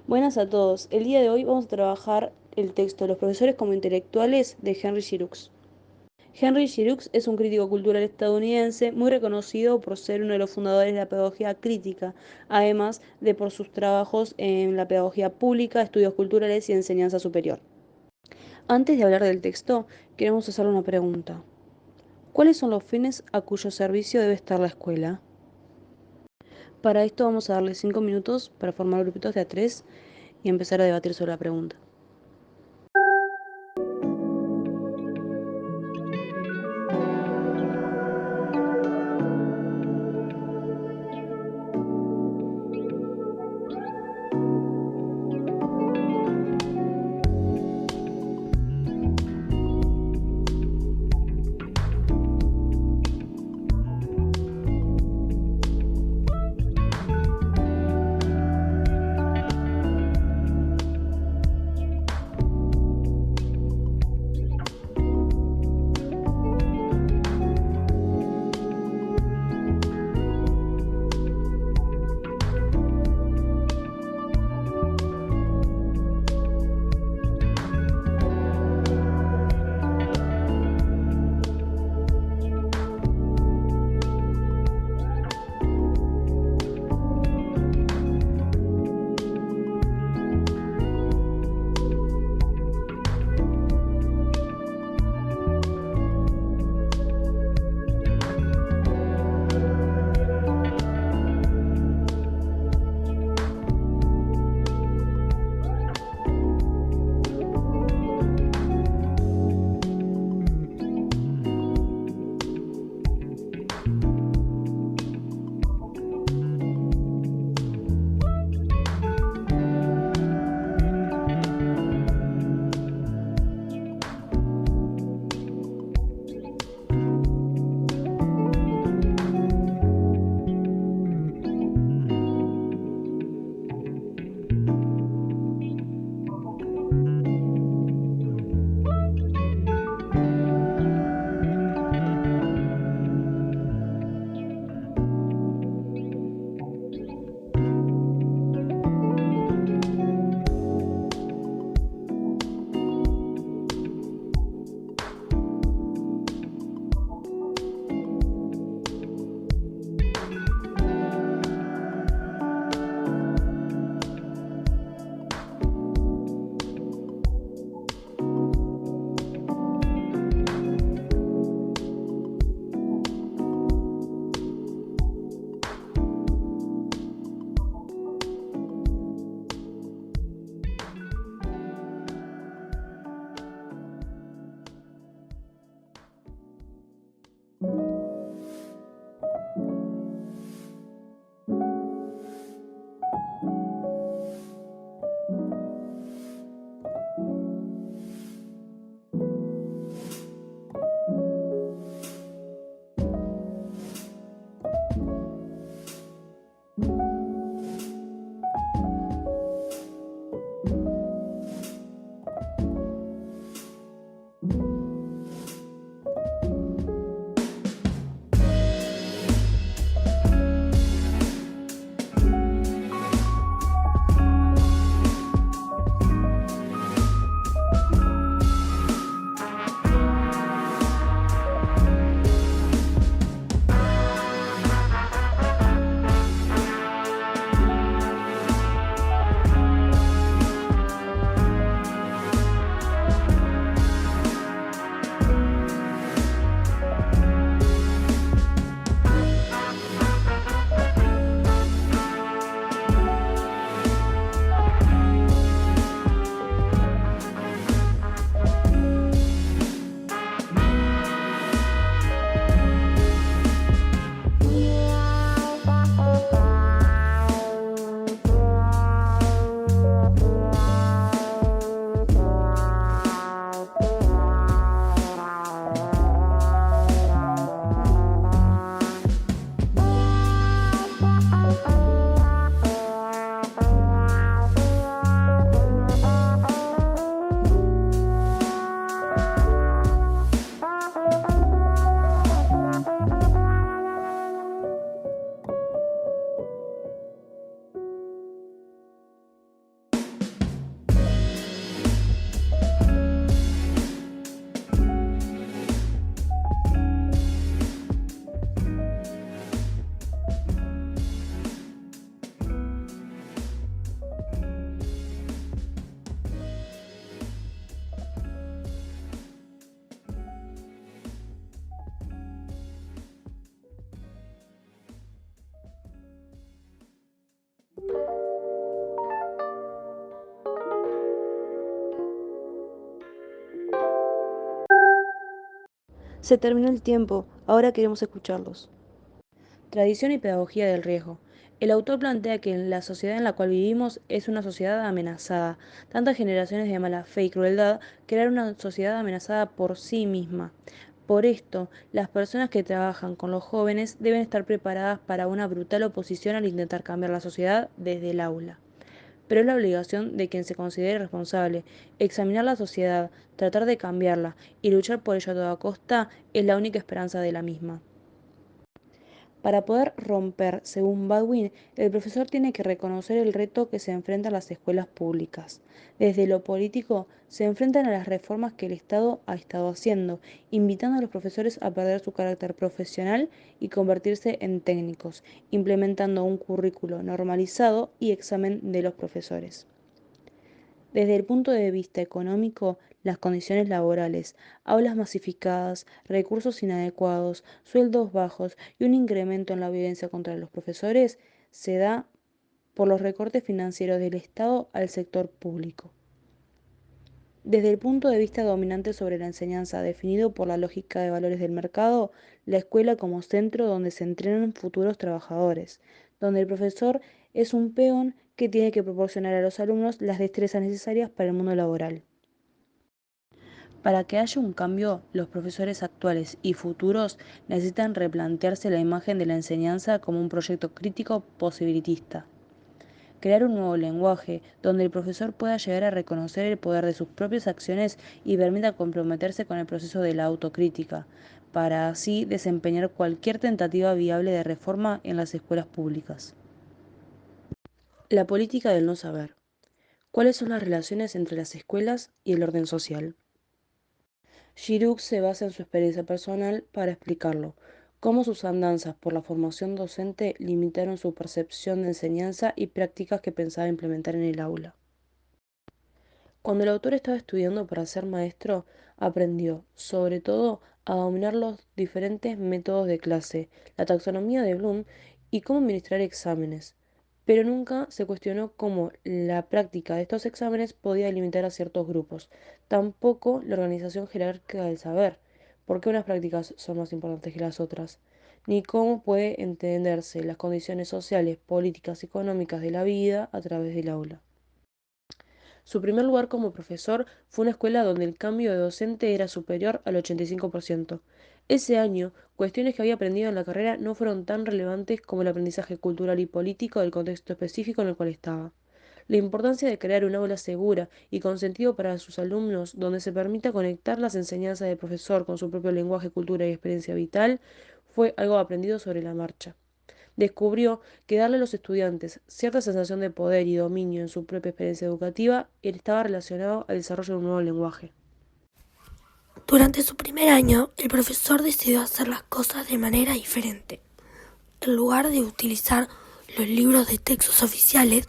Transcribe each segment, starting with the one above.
Buenas a todos. El día de hoy vamos a trabajar el texto Los profesores como intelectuales de Henry Giroux. Henry Giroux es un crítico cultural estadounidense muy reconocido por ser uno de los fundadores de la pedagogía crítica, además de por sus trabajos en la pedagogía pública, estudios culturales y enseñanza superior. Antes de hablar del texto, queremos hacerle una pregunta. ¿Cuáles son los fines a cuyo servicio debe estar la escuela? Para esto vamos a darle 5 minutos para formar grupitos de a 3 y empezar a debatir sobre la pregunta. Se terminó el tiempo, ahora queremos escucharlos. Tradición y pedagogía del riesgo. El autor plantea que la sociedad en la cual vivimos es una sociedad amenazada. Tantas generaciones de mala fe y crueldad crearon una sociedad amenazada por sí misma. Por esto, las personas que trabajan con los jóvenes deben estar preparadas para una brutal oposición al intentar cambiar la sociedad desde el aula. Pero es la obligación de quien se considere responsable. Examinar la sociedad, tratar de cambiarla y luchar por ello a toda costa es la única esperanza de la misma. Para poder romper, según Baldwin, el profesor tiene que reconocer el reto que se enfrenta a las escuelas públicas. Desde lo político, se enfrentan a las reformas que el Estado ha estado haciendo, invitando a los profesores a perder su carácter profesional y convertirse en técnicos, implementando un currículo normalizado y examen de los profesores. Desde el punto de vista económico, las condiciones laborales, aulas masificadas, recursos inadecuados, sueldos bajos y un incremento en la violencia contra los profesores se da por los recortes financieros del Estado al sector público. Desde el punto de vista dominante sobre la enseñanza, definido por la lógica de valores del mercado, la escuela como centro donde se entrenan futuros trabajadores, donde el profesor es un peón que tiene que proporcionar a los alumnos las destrezas necesarias para el mundo laboral. Para que haya un cambio, los profesores actuales y futuros necesitan replantearse la imagen de la enseñanza como un proyecto crítico posibilitista. Crear un nuevo lenguaje donde el profesor pueda llegar a reconocer el poder de sus propias acciones y permita comprometerse con el proceso de la autocrítica, para así desempeñar cualquier tentativa viable de reforma en las escuelas públicas. La política del no saber. ¿Cuáles son las relaciones entre las escuelas y el orden social? Giroux se basa en su experiencia personal para explicarlo, cómo sus andanzas por la formación docente limitaron su percepción de enseñanza y prácticas que pensaba implementar en el aula. Cuando el autor estaba estudiando para ser maestro, aprendió, sobre todo, a dominar los diferentes métodos de clase, la taxonomía de Bloom y cómo administrar exámenes. Pero nunca se cuestionó cómo la práctica de estos exámenes podía limitar a ciertos grupos, tampoco la organización jerárquica del saber, por qué unas prácticas son más importantes que las otras, ni cómo puede entenderse las condiciones sociales, políticas y económicas de la vida a través del aula. Su primer lugar como profesor fue una escuela donde el cambio de docente era superior al 85%. Ese año, cuestiones que había aprendido en la carrera no fueron tan relevantes como el aprendizaje cultural y político del contexto específico en el cual estaba. La importancia de crear un aula segura y con sentido para sus alumnos, donde se permita conectar las enseñanzas del profesor con su propio lenguaje, cultura y experiencia vital, fue algo aprendido sobre la marcha. Descubrió que darle a los estudiantes cierta sensación de poder y dominio en su propia experiencia educativa estaba relacionado al desarrollo de un nuevo lenguaje. Durante su primer año, el profesor decidió hacer las cosas de manera diferente. En lugar de utilizar los libros de textos oficiales,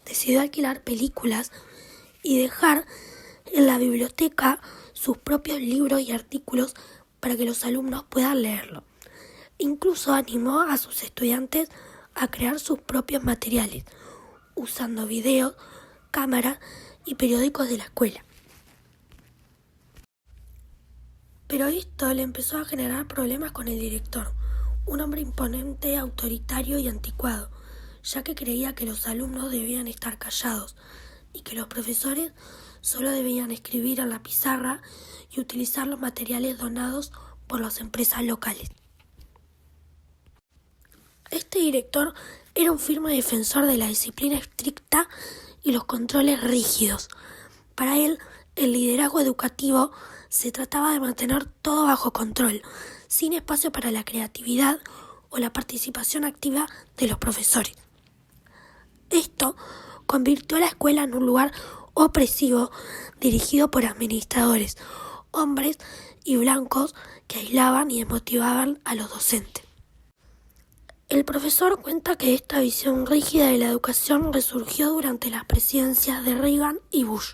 decidió alquilar películas y dejar en la biblioteca sus propios libros y artículos para que los alumnos puedan leerlo. Incluso animó a sus estudiantes a crear sus propios materiales, usando videos, cámaras y periódicos de la escuela. Pero esto le empezó a generar problemas con el director, un hombre imponente, autoritario y anticuado, ya que creía que los alumnos debían estar callados y que los profesores solo debían escribir en la pizarra y utilizar los materiales donados por las empresas locales. Este director era un firme defensor de la disciplina estricta y los controles rígidos. Para él, el liderazgo educativo se trataba de mantener todo bajo control, sin espacio para la creatividad o la participación activa de los profesores. Esto convirtió a la escuela en un lugar opresivo dirigido por administradores, hombres y blancos que aislaban y desmotivaban a los docentes. El profesor cuenta que esta visión rígida de la educación resurgió durante las presidencias de Reagan y Bush.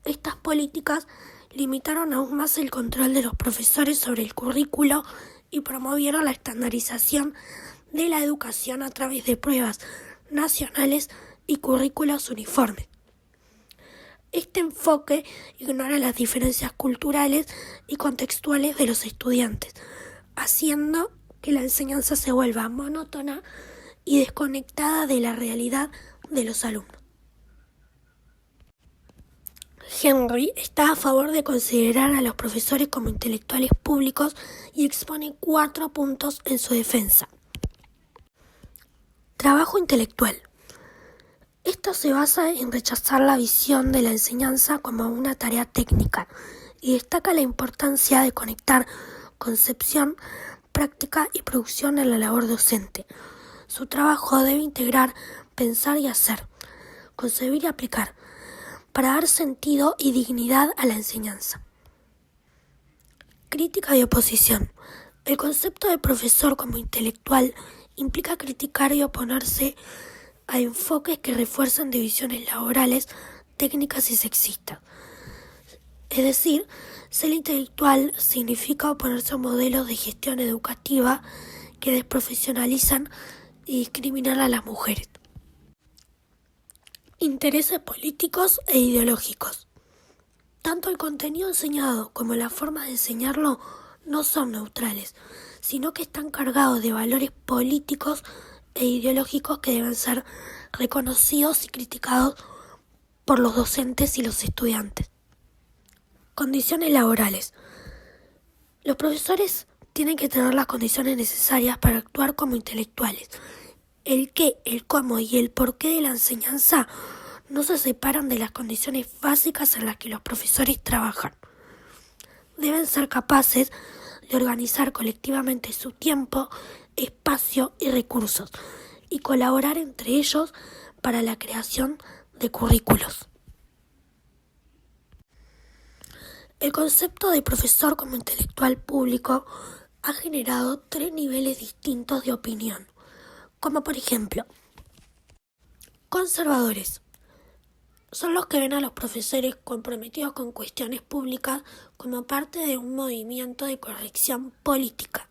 Estas políticas limitaron aún más el control de los profesores sobre el currículo y promovieron la estandarización de la educación a través de pruebas nacionales y currículos uniformes. Este enfoque ignora las diferencias culturales y contextuales de los estudiantes, haciendo que la enseñanza se vuelva monótona y desconectada de la realidad de los alumnos. Henry está a favor de considerar a los profesores como intelectuales públicos y expone 4 puntos en su defensa. Trabajo intelectual. Esto se basa en rechazar la visión de la enseñanza como una tarea técnica y destaca la importancia de conectar concepción, práctica y producción en la labor docente. Su trabajo debe integrar pensar y hacer, concebir y aplicar, para dar sentido y dignidad a la enseñanza. Crítica y oposición. El concepto de profesor como intelectual implica criticar y oponerse a enfoques que refuerzan divisiones laborales, técnicas y sexistas. Es decir, ser intelectual significa oponerse a modelos de gestión educativa que desprofesionalizan y discriminan a las mujeres. Intereses políticos e ideológicos. Tanto el contenido enseñado como la forma de enseñarlo no son neutrales, sino que están cargados de valores políticos e ideológicos que deben ser reconocidos y criticados por los docentes y los estudiantes. Condiciones laborales. Los profesores tienen que tener las condiciones necesarias para actuar como intelectuales. El qué, el cómo y el porqué de la enseñanza no se separan de las condiciones básicas en las que los profesores trabajan. Deben ser capaces de organizar colectivamente su tiempo, espacio y recursos y colaborar entre ellos para la creación de currículos. El concepto de profesor como intelectual público ha generado 3 niveles distintos de opinión, como por ejemplo, conservadores. Son los que ven a los profesores comprometidos con cuestiones públicas como parte de un movimiento de corrección política.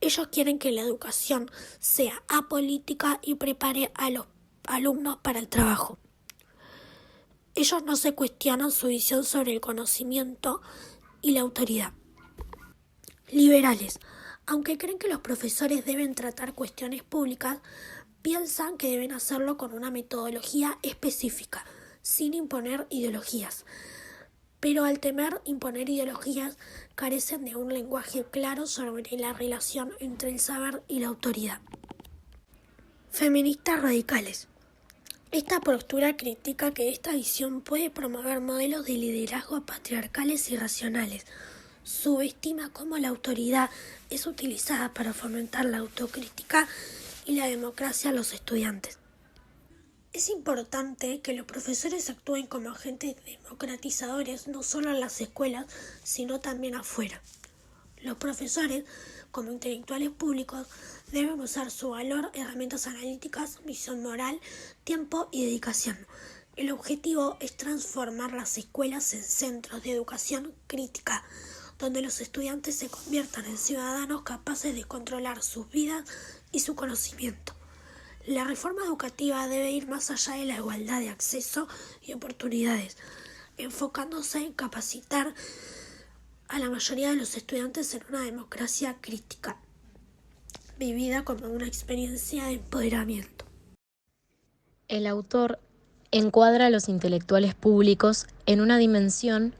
Ellos quieren que la educación sea apolítica y prepare a los alumnos para el trabajo. Ellos no se cuestionan su visión sobre el conocimiento y la autoridad. Liberales. Aunque creen que los profesores deben tratar cuestiones públicas, piensan que deben hacerlo con una metodología específica, sin imponer ideologías. Pero al temer imponer ideologías, carecen de un lenguaje claro sobre la relación entre el saber y la autoridad. Feministas radicales. Esta postura critica que esta visión puede promover modelos de liderazgo patriarcales y racionales. Subestima cómo la autoridad es utilizada para fomentar la autocrítica y la democracia a los estudiantes. Es importante que los profesores actúen como agentes democratizadores no solo en las escuelas, sino también afuera. Los profesores, como intelectuales públicos, deben usar su valor, herramientas analíticas, visión moral, tiempo y dedicación. El objetivo es transformar las escuelas en centros de educación crítica, donde los estudiantes se conviertan en ciudadanos capaces de controlar sus vidas y su conocimiento. La reforma educativa debe ir más allá de la igualdad de acceso y oportunidades, enfocándose en capacitar a la mayoría de los estudiantes en una democracia crítica, vivida como una experiencia de empoderamiento. El autor encuadra a los intelectuales públicos en una dimensión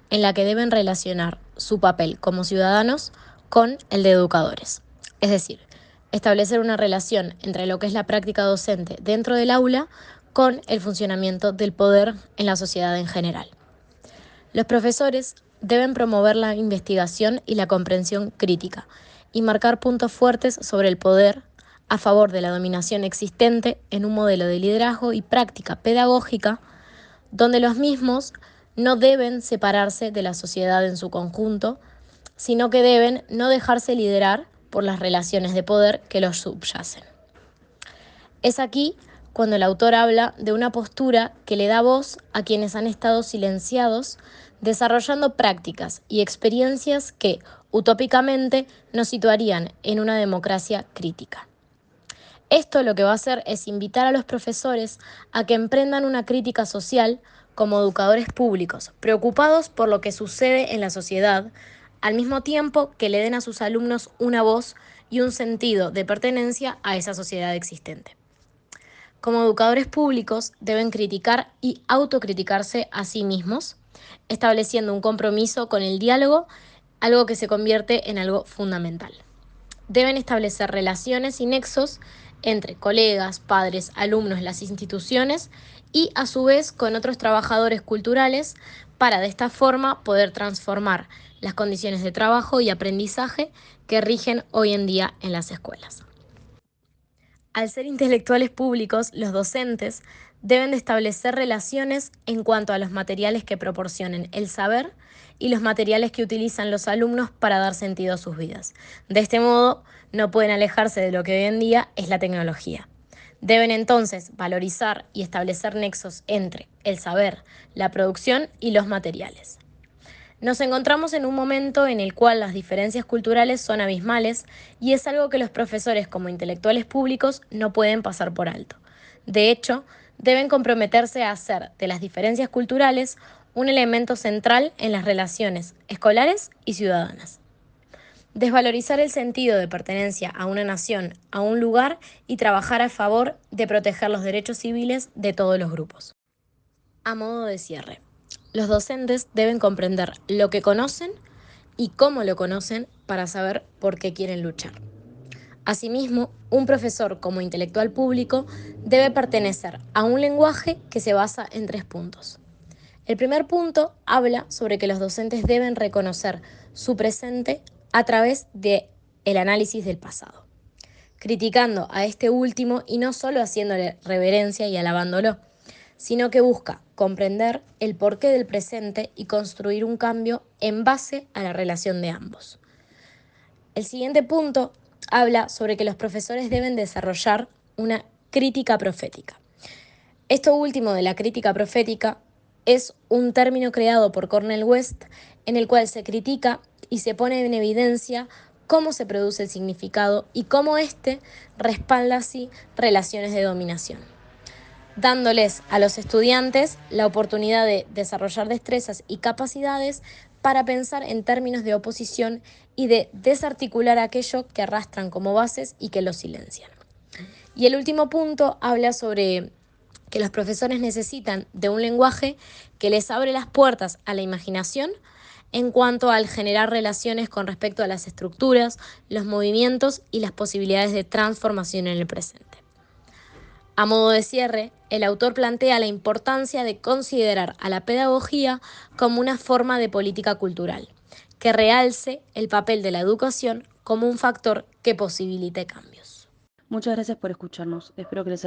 en la que deben relacionar su papel como ciudadanos con el de educadores, es decir, establecer una relación entre lo que es la práctica docente dentro del aula con el funcionamiento del poder en la sociedad en general. Los profesores deben promover la investigación y la comprensión crítica y marcar puntos fuertes sobre el poder a favor de la dominación existente en un modelo de liderazgo y práctica pedagógica donde los mismos no deben separarse de la sociedad en su conjunto, sino que deben no dejarse liderar por las relaciones de poder que los subyacen. Es aquí cuando el autor habla de una postura que le da voz a quienes han estado silenciados, desarrollando prácticas y experiencias que, utópicamente, nos situarían en una democracia crítica. Esto lo que va a hacer es invitar a los profesores a que emprendan una crítica social como educadores públicos, preocupados por lo que sucede en la sociedad, al mismo tiempo que le den a sus alumnos una voz y un sentido de pertenencia a esa sociedad existente. Como educadores públicos deben criticar y autocriticarse a sí mismos, estableciendo un compromiso con el diálogo, algo que se convierte en algo fundamental. Deben establecer relaciones y nexos entre colegas, padres, alumnos, las instituciones y a su vez con otros trabajadores culturales para de esta forma poder transformar las condiciones de trabajo y aprendizaje que rigen hoy en día en las escuelas. Al ser intelectuales públicos, los docentes deben de establecer relaciones en cuanto a los materiales que proporcionen el saber y los materiales que utilizan los alumnos para dar sentido a sus vidas. De este modo, no pueden alejarse de lo que hoy en día es la tecnología. Deben entonces valorizar y establecer nexos entre el saber, la producción y los materiales. Nos encontramos en un momento en el cual las diferencias culturales son abismales y es algo que los profesores como intelectuales públicos no pueden pasar por alto. De hecho, deben comprometerse a hacer de las diferencias culturales un elemento central en las relaciones escolares y ciudadanas. Desvalorizar el sentido de pertenencia a una nación, a un lugar y trabajar a favor de proteger los derechos civiles de todos los grupos. A modo de cierre, los docentes deben comprender lo que conocen y cómo lo conocen para saber por qué quieren luchar. Asimismo, un profesor como intelectual público debe pertenecer a un lenguaje que se basa en 3 puntos. El primer punto habla sobre que los docentes deben reconocer su presente a través del análisis del pasado, criticando a este último y no solo haciéndole reverencia y alabándolo, sino que busca comprender el porqué del presente y construir un cambio en base a la relación de ambos. El siguiente punto habla sobre que los profesores deben desarrollar una crítica profética. Esto último de la crítica profética es un término creado por Cornel West en el cual se critica y se pone en evidencia cómo se produce el significado y cómo éste respalda así relaciones de dominación, dándoles a los estudiantes la oportunidad de desarrollar destrezas y capacidades para pensar en términos de oposición y de desarticular aquello que arrastran como bases y que los silencian. Y el último punto habla sobre que los profesores necesitan de un lenguaje que les abre las puertas a la imaginación en cuanto al generar relaciones con respecto a las estructuras, los movimientos y las posibilidades de transformación en el presente. A modo de cierre, el autor plantea la importancia de considerar a la pedagogía como una forma de política cultural, que realce el papel de la educación como un factor que posibilite cambios. Muchas gracias por escucharnos. Espero que les